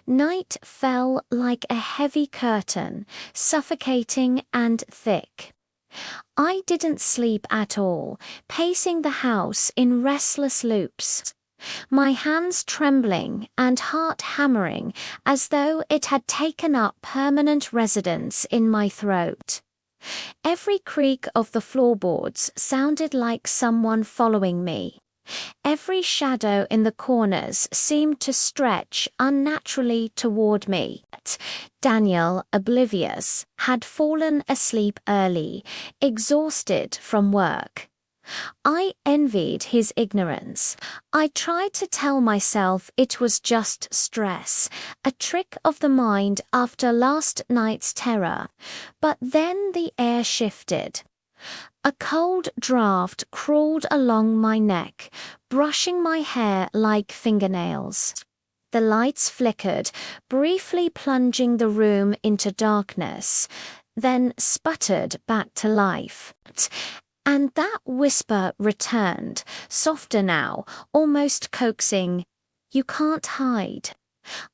Night fell like a heavy curtain, suffocating and thick. I didn't sleep at all, pacing the house in restless loops, my hands trembling and heart hammering as though it had taken up permanent residence in my throat. Every creak of the floorboards sounded like someone following me. Every shadow in the corners seemed to stretch unnaturally toward me. Daniel, oblivious, had fallen asleep early, exhausted from work. I envied his ignorance. I tried to tell myself it was just stress, a trick of the mind after last night's terror. But then the air shifted. A cold draft crawled along my neck, brushing my hair like fingernails. The lights flickered, briefly plunging the room into darkness, then sputtered back to life. And that whisper returned, softer now, almost coaxing, "You can't hide."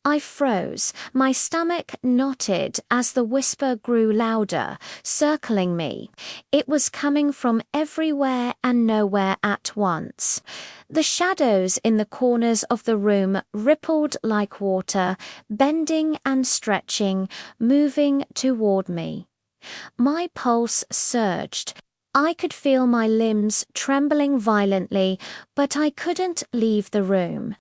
I froze, my stomach knotted as the whisper grew louder, circling me. It was coming from everywhere and nowhere at once. The shadows in the corners of the room rippled like water, bending and stretching, moving toward me. My pulse surged. I could feel my limbs trembling violently, but I couldn't leave the room.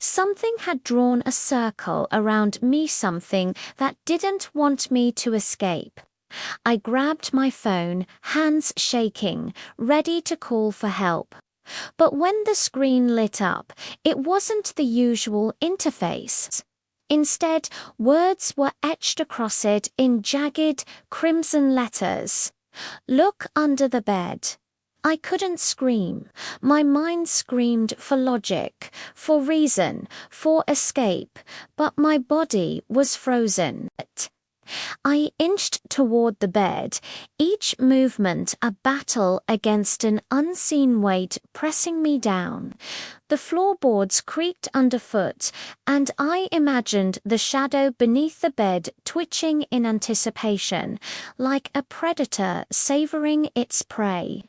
Something had drawn a circle around me, something that didn't want me to escape. I grabbed my phone, hands shaking, ready to call for help. But when the screen lit up, it wasn't the usual interface. Instead, words were etched across it in jagged, crimson letters. "Look under the bed." I couldn't scream. My mind screamed for logic, for reason, for escape, but my body was frozen. I inched toward the bed, each movement a battle against an unseen weight pressing me down. The floorboards creaked underfoot, and I imagined the shadow beneath the bed twitching in anticipation, like a predator savoring its prey.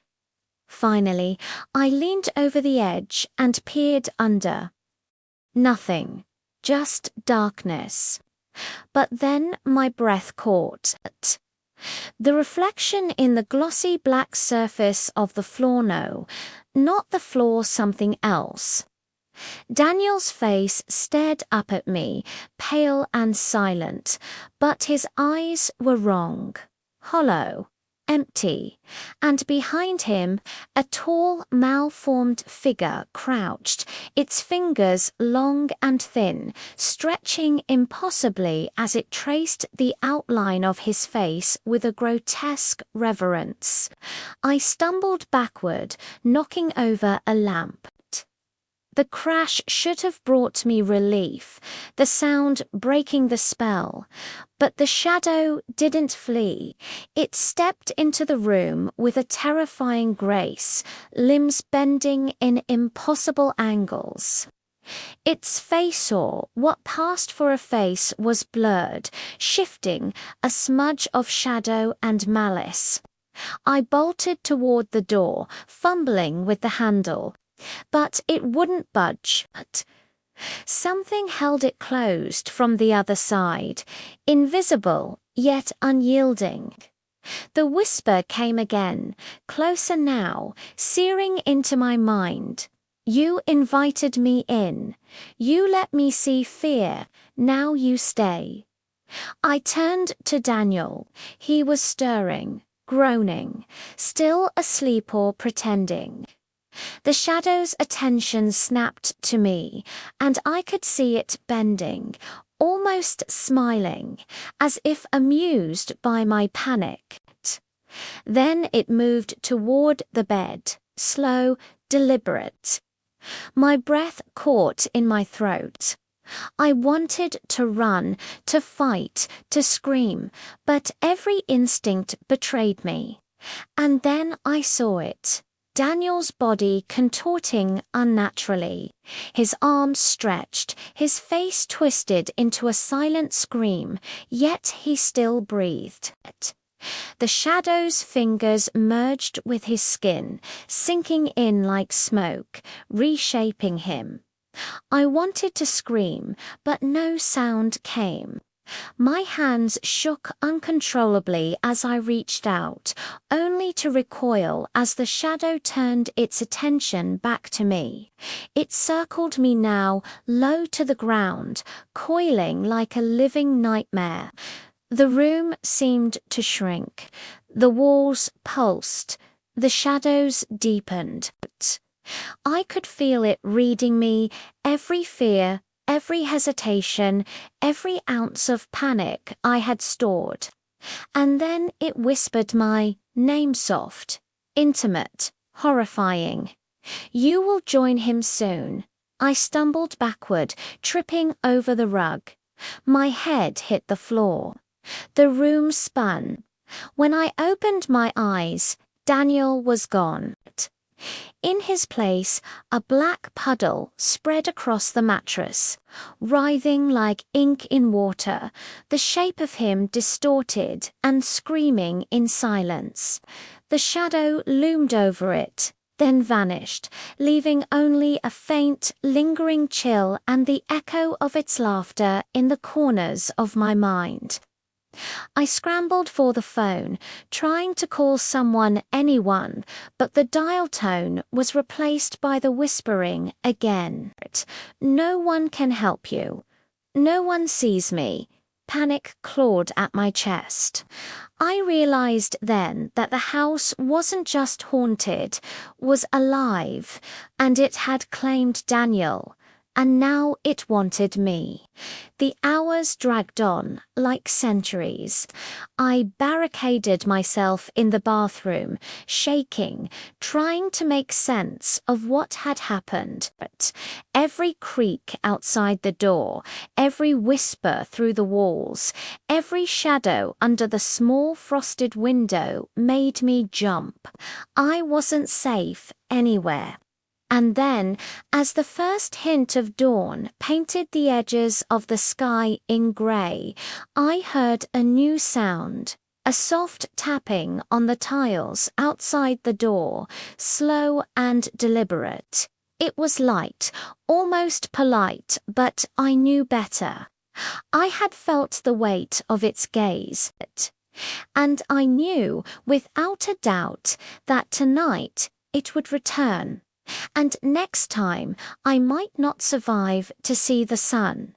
Finally, I leaned over the edge and peered under. Nothing, just darkness. But then my breath caught. The reflection in the glossy black surface of the floor, no, not the floor, something else. Daniel's face stared up at me, pale and silent, but his eyes were wrong, hollow, empty, and behind him a tall, malformed figure crouched, its fingers long and thin, stretching impossibly as it traced the outline of his face with a grotesque reverence. I stumbled backward, knocking over a lamp. The crash should have brought me relief, the sound breaking the spell. But the shadow didn't flee. It stepped into the room with a terrifying grace, limbs bending in impossible angles. Its face, or what passed for a face, was blurred, shifting, a smudge of shadow and malice. I bolted toward the door, fumbling with the handle. But it wouldn't budge. Something held it closed from the other side, invisible yet unyielding. The whisper came again, closer now, searing into my mind. "You invited me in. You let me see fear. Now you stay." I turned to Daniel. He was stirring, groaning, still asleep or pretending. The shadow's attention snapped to me, and I could see it bending, almost smiling, as if amused by my panic. Then it moved toward the bed, slow, deliberate. My breath caught in my throat. I wanted to run, to fight, to scream, but every instinct betrayed me. And then I saw it. Daniel's body contorting unnaturally, his arms stretched, his face twisted into a silent scream, yet he still breathed. The shadow's fingers merged with his skin, sinking in like smoke, reshaping him. I wanted to scream, but no sound came. My hands shook uncontrollably as I reached out, only to recoil as the shadow turned its attention back to me. It circled me now, low to the ground, coiling like a living nightmare. The room seemed to shrink. The walls pulsed. The shadows deepened. I could feel it reading me, every fear, every hesitation, every ounce of panic I had stored. And then it whispered my name soft, intimate, horrifying. You will join him soon. I stumbled backward, tripping over the rug. My head hit the floor. The room spun. When I opened my eyes, Daniel was gone. In his place, a black puddle spread across the mattress, writhing like ink in water, the shape of him distorted and screaming in silence. The shadow loomed over it, then vanished, leaving only a faint, lingering chill and the echo of its laughter in the corners of my mind. I scrambled for the phone, trying to call someone, anyone, but the dial tone was replaced by the whispering again. No one can help you. No one sees me. Panic clawed at my chest. I realized then that the house wasn't just haunted, was alive, and it had claimed Daniel. And now it wanted me. The hours dragged on like centuries. I barricaded myself in the bathroom, shaking, trying to make sense of what had happened. But every creak outside the door, every whisper through the walls, every shadow under the small frosted window made me jump. I wasn't safe anywhere. And then, as the first hint of dawn painted the edges of the sky in grey, I heard a new sound, a soft tapping on the tiles outside the door, slow and deliberate. It was light, almost polite, but I knew better. I had felt the weight of its gaze, and I knew, without a doubt, that tonight it would return. And next time I might not survive to see the sun.